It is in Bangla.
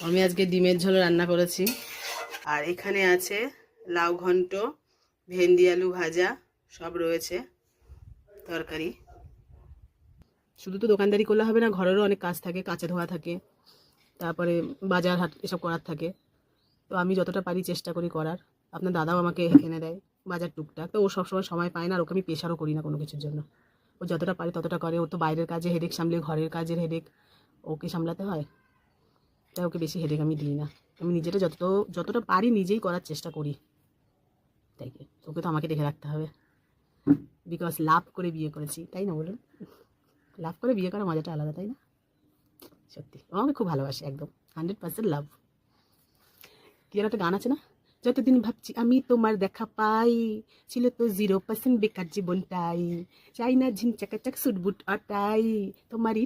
আমি আজকে ডিমের ঝোল রান্না করেছি। আর এখানে আছে লাউ ঘন্ট, ভেন্ডি আলু ভাজা, সব রয়েছে তরকারি। শুধু তো দোকানদারি করলে হবে না, ঘরেরও অনেক কাজ থাকে, কাচা ধোয়া থাকে, তারপরে বাজার হাট এসব করার থাকে। তো আমি যতটা পারি চেষ্টা করি করার। আপনার দাদাও আমাকে এনে দেয় বাজার টুকটাক, তো ও সবসময় সময় পায় না, আর ওকে আমি প্রেশারও করি না কোনো কিছুর জন্য। ও যতটা পারে ততটা করে। ও তো বাইরের কাজে হেডেক সামলে, ঘরের কাজের হেডেক ওকে সামলাতে হয়, তাই ওকে বেশি হেডেক আমি দিই না। আমি নিজেটা যতটা পারি নিজেই করার চেষ্টা করি। তাই কি ওকে তো আমাকে দেখে রাখতে হবে, বিকজ লাভ করে বিয়ে করেছি, তাই না বলুন? লাভ করে বিয়ে করার মজাটা আলাদা, তাই না? সত্যি ও আমাকে খুব ভালোবাসে, একদম 100% লাভ। কি আর একটা গান আছে না, যতদিন ভাবছি আমি তোমার দেখা পাই, ছিল তো 0% বেকার জীবনটাই, চাই না ঝিন চাকাচাক সুটবুট আটাই, তোমারই